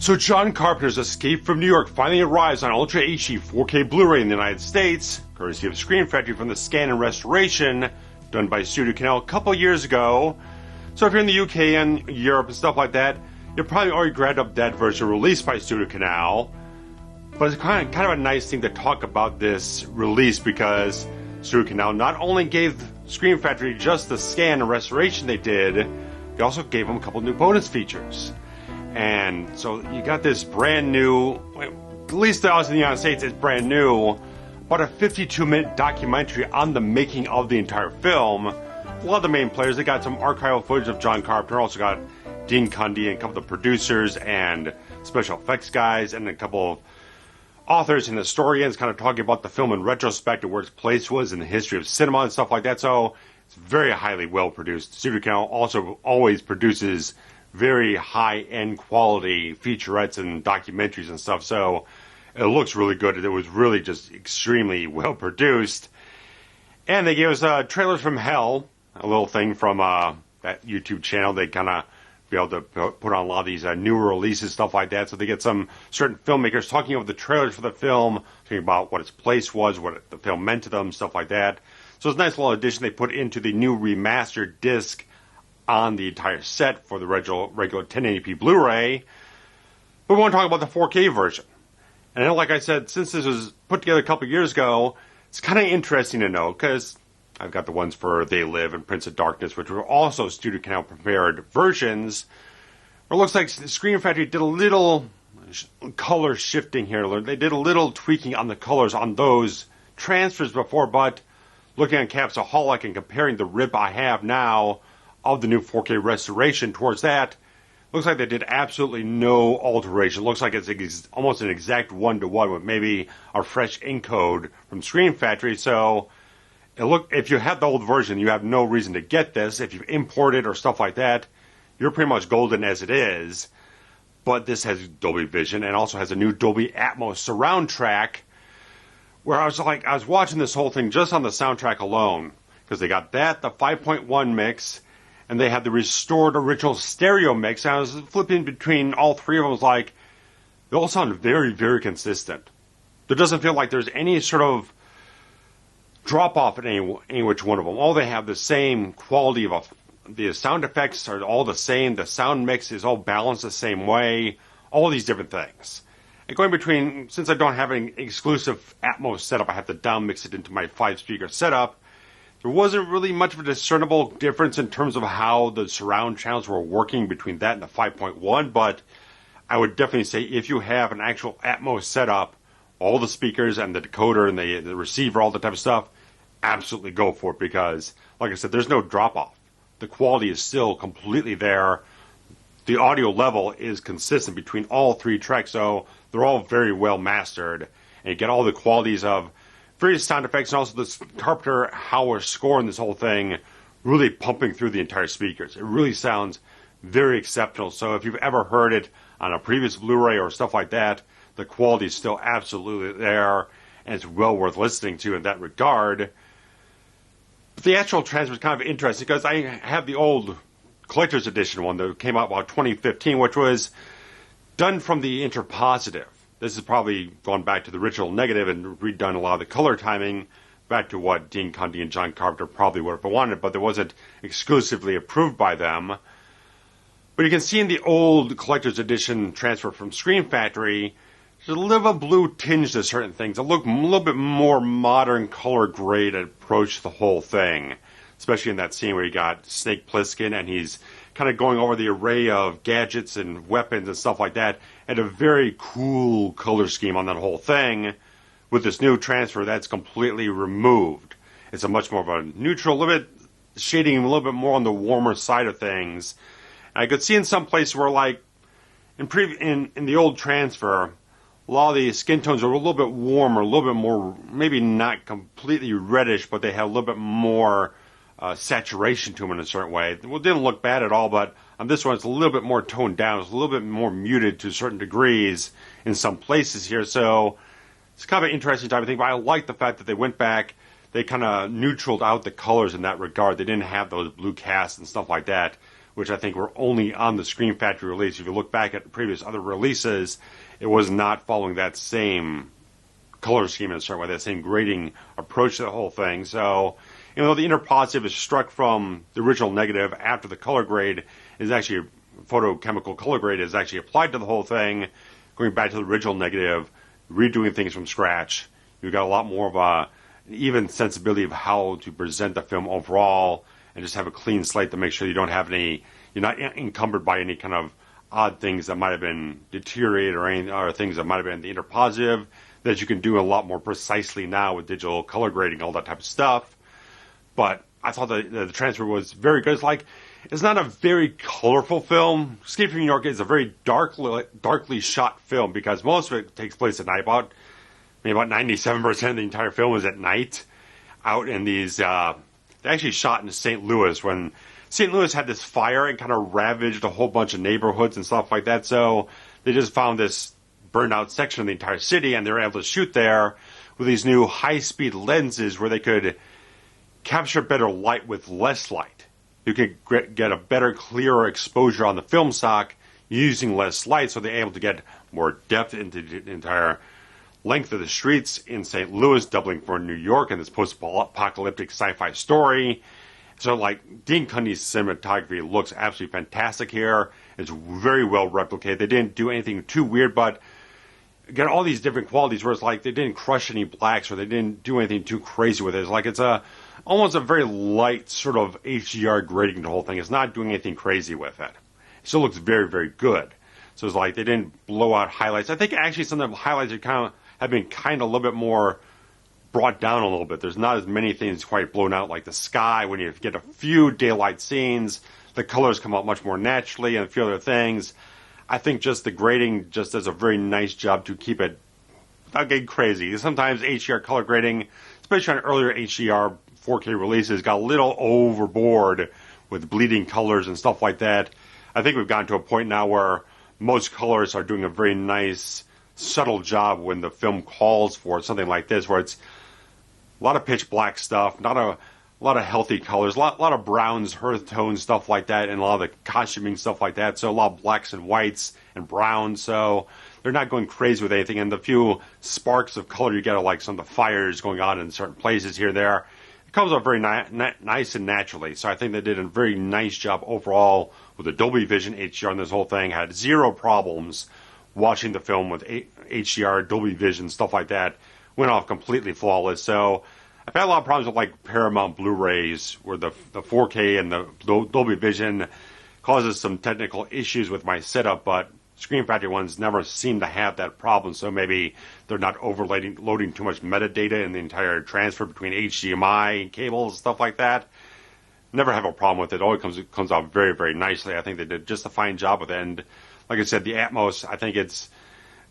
So John Carpenter's Escape from New York finally arrives on Ultra HD 4K Blu-ray in the United States, courtesy of Screen Factory from the scan and restoration done by Studio Canal a couple years ago. So if you're in the UK and Europe and stuff like that, you probably already grabbed up that version released by Studio Canal. But it's kind of a nice thing to talk about this release because Studio Canal not only gave Screen Factory just the scan and restoration they did, they also gave them a couple new bonus features. And so you got this brand new, at least to us in the United States, it's brand new, about a 52-minute documentary on the making of the entire film. A lot of the main players, they got some archival footage of John Carpenter, also got Dean Cundey and a couple of the producers and special effects guys, and a couple of authors and historians kind of talking about the film in retrospect and where its place was in the history of cinema and stuff like that. So it's very highly well produced. Studio Canal also always produces very high-end quality featurettes and documentaries and stuff, so it looks really good. It was really just extremely well produced. And they gave us trailers from hell, a little thing from that YouTube channel. They kind of be able to put on a lot of these newer releases, stuff like that. So they get some certain filmmakers talking about the trailers for the film, talking about what its place was, what the film meant to them, stuff like that. So it's a nice little addition they put into the new remastered disc on the entire set for the regular 1080p Blu-ray. But we want to talk about the 4K version. And like I said, since this was put together a couple years ago, it's kind of interesting to know, because I've got the ones for They Live and Prince of Darkness, which were also Studio Canal prepared versions. It looks like Screen Factory did a little color shifting here. They did a little tweaking on the colors on those transfers before, but looking at Capsaholic and comparing the rip I have now of the new 4K restoration towards that, looks like they did absolutely no alteration. Looks like it's almost an exact one-to-one with maybe a fresh encode from Screen Factory. So if you have the old version, you have no reason to get this. If you import it or stuff like that, you're pretty much golden as it is. But this has Dolby Vision and also has a new Dolby Atmos surround track, where I was watching this whole thing just on the soundtrack alone, because they got that, the 5.1 mix, and they had the restored original stereo mix. And I was flipping between all three of them. I was like, they all sound very, very consistent. There doesn't feel like there's any sort of drop-off in any which one of them. All they have the same quality of the sound effects are all the same. The sound mix is all balanced the same way. All these different things. And going between, since I don't have an exclusive Atmos setup, I have to down mix it into my 5-speaker setup. There wasn't really much of a discernible difference in terms of how the surround channels were working between that and the 5.1, but I would definitely say if you have an actual Atmos setup, all the speakers and the decoder and the receiver, all that type of stuff, absolutely go for it, because, like I said, there's no drop-off. The quality is still completely there. The audio level is consistent between all three tracks, so they're all very well mastered, and you get all the qualities of various sound effects, and also the Carpenter Howard score in this whole thing really pumping through the entire speakers. It really sounds very exceptional. So if you've ever heard it on a previous Blu-ray or stuff like that, the quality is still absolutely there, and it's well worth listening to in that regard. But the actual transfer is kind of interesting, because I have the old collector's edition one that came out about 2015, which was done from the interpositive. This is probably gone back to the original negative and redone a lot of the color timing back to what Dean Cundey and John Carpenter probably would have wanted, but it wasn't exclusively approved by them. But you can see in the old collector's edition transfer from Screen Factory, there's a little bit of blue tinge to certain things. It looked a little bit more modern color grade approach to the whole thing, especially in that scene where you got Snake Plissken and he's kind of going over the array of gadgets and weapons and stuff like that, and a very cool color scheme on that whole thing. With this new transfer, that's completely removed. It's a much more of a neutral, a little bit shading a little bit more on the warmer side of things. And I could see in some places where, like, in the old transfer, a lot of the skin tones are a little bit warmer, a little bit more, maybe not completely reddish, but they have a little bit more saturation to them in a certain way. Well, it didn't look bad at all, but on this one it's a little bit more toned down. It's a little bit more muted to certain degrees in some places here. So it's kind of an interesting type of thing, but I like the fact that they went back, they kind of neutraled out the colors in that regard. They didn't have those blue casts and stuff like that, which I think were only on the Screen Factory release. If you look back at previous other releases, it was not following that same color scheme in a certain way, that same grading approach to the whole thing. So, even though the inner positive is struck from the original negative after the color grade is actually, photochemical color grade is actually applied to the whole thing, going back to the original negative, redoing things from scratch, you've got a lot more of an even sensibility of how to present the film overall, and just have a clean slate to make sure you don't have any, you're not encumbered by any kind of odd things that might have been deteriorated or things that might have been in the inner positive that you can do a lot more precisely now with digital color grading, all that type of stuff. But I thought the transfer was very good. It's not a very colorful film. Escape from New York is a very darkly shot film because most of it takes place at night. About 97% of the entire film is at night, out in these. They actually shot in St. Louis when St. Louis had this fire and kind of ravaged a whole bunch of neighborhoods and stuff like that. So they just found this burned out section of the entire city, and they were able to shoot there with these new high-speed lenses where they could capture better light with less light. You could get a better, clearer exposure on the film stock using less light, so they're able to get more depth into the entire length of the streets in St. Louis, doubling for New York in this post-apocalyptic sci-fi story. So, Dean Cundey's cinematography looks absolutely fantastic here. It's very well replicated. They didn't do anything too weird, but get all these different qualities where it's they didn't crush any blacks or they didn't do anything too crazy with it. It's almost a very light sort of HDR grading the whole thing. It's not doing anything crazy with it. It still looks very, very good. So it's they didn't blow out highlights. I think actually some of the highlights have been a little bit more brought down a little bit. There's not as many things quite blown out like the sky. When you get a few daylight scenes, the colors come out much more naturally and a few other things. I think just the grading just does a very nice job to keep it without getting crazy. Sometimes HDR color grading, especially on earlier HDR 4K releases, got a little overboard with bleeding colors and stuff like that. I think we've gotten to a point now where most colors are doing a very nice, subtle job when the film calls for something like this, where it's a lot of pitch black stuff, not a lot of healthy colors, a lot of browns, earth tones, stuff like that, and a lot of the costuming stuff like that. So a lot of blacks and whites and browns. So they're not going crazy with anything. And the few sparks of color you get are some of the fires going on in certain places here and there. It comes out very nice and naturally. So I think they did a very nice job overall with the Dolby Vision HDR on this whole thing. Had zero problems watching the film with HDR, Dolby Vision, stuff like that. Went off completely flawless. So I've had a lot of problems with Paramount Blu-rays where the 4K and the Dolby Vision causes some technical issues with my setup, but Screen Factory ones never seem to have that problem, so maybe they're not loading too much metadata in the entire transfer between HDMI cables, stuff like that. Never have a problem with it. It always comes out very, very nicely. I think they did just a fine job with it. And like I said, the Atmos, I think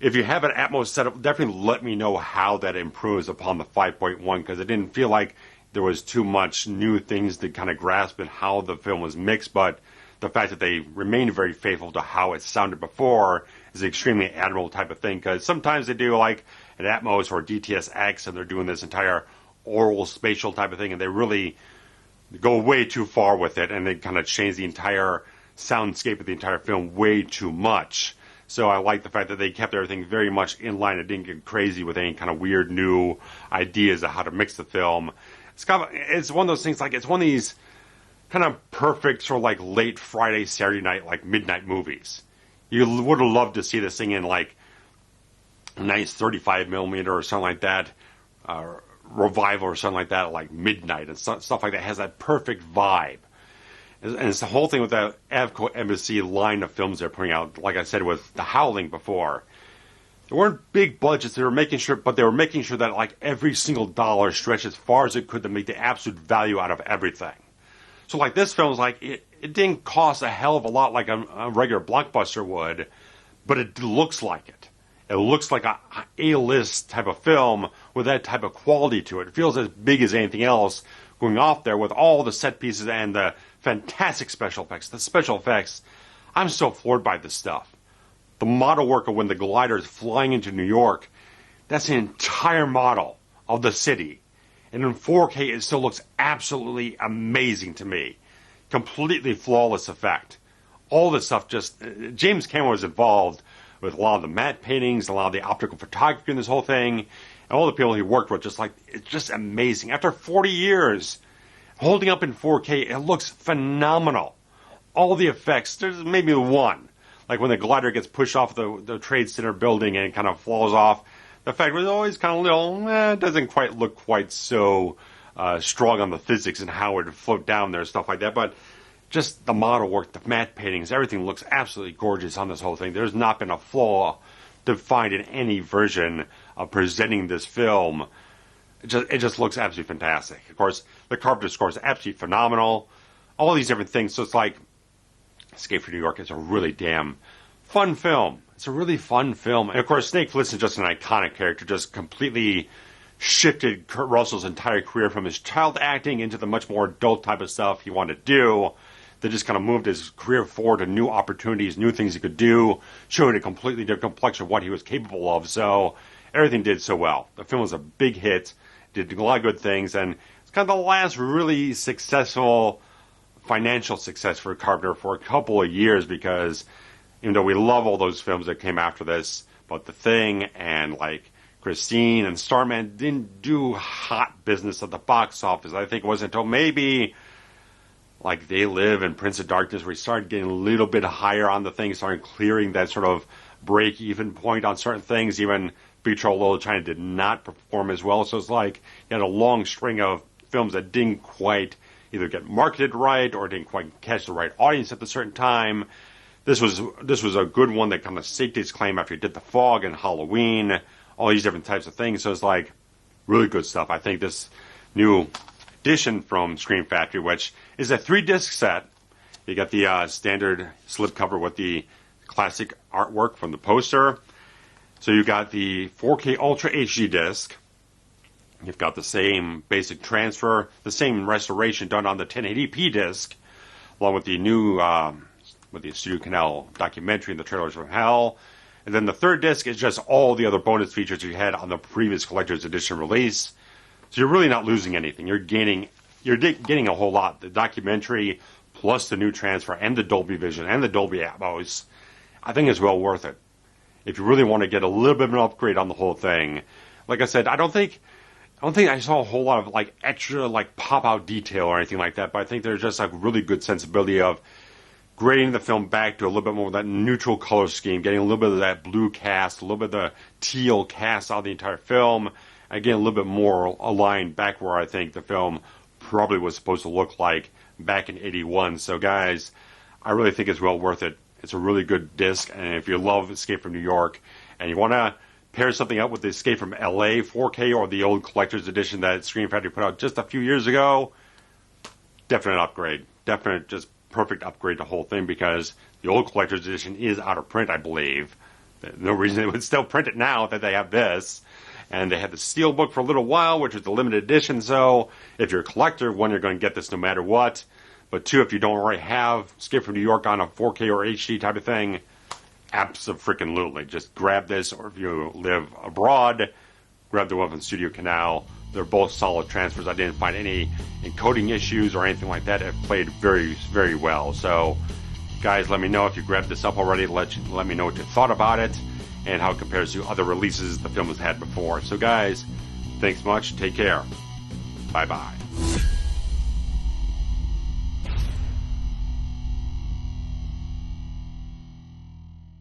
if you have an Atmos setup, definitely let me know how that improves upon the 5.1, because it didn't feel like there was too much new things to kind of grasp in how the film was mixed, but the fact that they remained very faithful to how it sounded before is an extremely admirable type of thing, because sometimes they do an Atmos or DTS:X and they're doing this entire oral spatial type of thing, and they really go way too far with it, and they kind of change the entire soundscape of the entire film way too much. So I like the fact that they kept everything very much in line and didn't get crazy with any kind of weird new ideas of how to mix the film. It's one of those things, it's one of these kind of perfect sort of late Friday, Saturday night, midnight movies. You would have loved to see this thing in a nice 35 millimeter or something like that, revival or something like that, like midnight and stuff like that. It has that perfect vibe. And it's the whole thing with the Avco Embassy line of films they're putting out. Like I said, with The Howling before, there weren't big budgets. They were making sure that every single dollar stretched as far as it could to make the absolute value out of everything. So this film is it didn't cost a hell of a lot like a regular blockbuster would, but it looks like it. It looks like a A-list type of film with that type of quality to it. It feels as big as anything else going off there with all the set pieces and the fantastic special effects. The special effects, I'm so floored by this stuff. The model work of when the glider is flying into New York, that's an entire model of the city. And in 4K, it still looks absolutely amazing to me. Completely flawless effect. all this stuff just, James Cameron was involved with a lot of the matte paintings, a lot of the optical photography in this whole thing, and all the people he worked with, just like, it's just amazing. After 40 years, holding up in 4K, it looks phenomenal. All the effects, there's maybe one, like when the glider gets pushed off the Trade Center building and it kind of falls off. The effect was always kind of little, it doesn't quite look quite so strong on the physics and how it would float down there and stuff like that, but just the model work, the matte paintings, everything looks absolutely gorgeous on this whole thing. There's not been a flaw to find in any version of presenting this film. It just looks absolutely fantastic. Of course, the Carpenter score is absolutely phenomenal. All these different things. So it's like Escape from New York is a really damn fun film. It's a really fun film. And of course, Snake Plissken is just an iconic character, just completely shifted Kurt Russell's entire career from his child acting into the much more adult type of stuff he wanted to do. That just kind of moved his career forward to new opportunities, new things he could do, showing a completely different complexion of what he was capable of. So everything did so well. The film was a big hit, did a lot of good things, and it's kind of the last really successful financial success for Carpenter for a couple of years, because even though we love all those films that came after this, but The Thing and like Christine and Starman didn't do hot business at the box office. I think it wasn't until maybe like They Live and Prince of Darkness where he started getting a little bit higher on the thing, started clearing that sort of break-even point on certain things. Even Big Trouble in Little China did not perform as well. So it's like you had a long string of films that didn't quite either get marketed right or didn't quite catch the right audience at a certain time. This was a good one that kind of staked its claim after he did The Fog and Halloween, all these different types of things. So it's like really good stuff. I think this new edition from Screen Factory, which is a 3-disc set. You got the standard slipcover with the classic artwork from the poster. So you got the 4K Ultra HD disc. You've got the same basic transfer, the same restoration done on the 1080p disc, along with the new with the Studio Canal documentary and the Trailers from Hell. And then the 3rd disc is just all the other bonus features you had on the previous collector's edition release. So you're really not losing anything. You're getting a whole lot. The documentary plus the new transfer and the Dolby Vision and the Dolby Atmos, I think is well worth it. If you really want to get a little bit of an upgrade on the whole thing. Like I said, I don't think I saw a whole lot of like extra like pop out detail or anything like that, but I think there's just like really good sensibility of grading the film back to a little bit more of that neutral color scheme, getting a little bit of that blue cast, a little bit of the teal cast out of the entire film. Again, a little bit more aligned back where I think the film probably was supposed to look like back in '81. So guys, I really think it's well worth it. It's a really good disc, and if you love Escape from New York and you want to pair something up with the Escape from LA 4K or the old collector's edition that Screen Factory put out just a few years ago, definite upgrade. Definite, just perfect upgrade to the whole thing, because the old collector's edition is out of print, I believe. No reason they would still print it now that they have this. And they had the Steelbook for a little while, which was the limited edition. So if you're a collector, one, you're going to get this no matter what. But two, if you don't already have Escape from New York on a 4K or HD type of thing, abso-freaking-lutely. Just grab this, or if you live abroad, grab the one from Studio Canal. They're both solid transfers. I didn't find any encoding issues or anything like that. It played very, very well. So, guys, let me know if you grabbed this up already. Let me know what you thought about it and how it compares to other releases the film has had before. So, guys, thanks much. Take care. Bye-bye.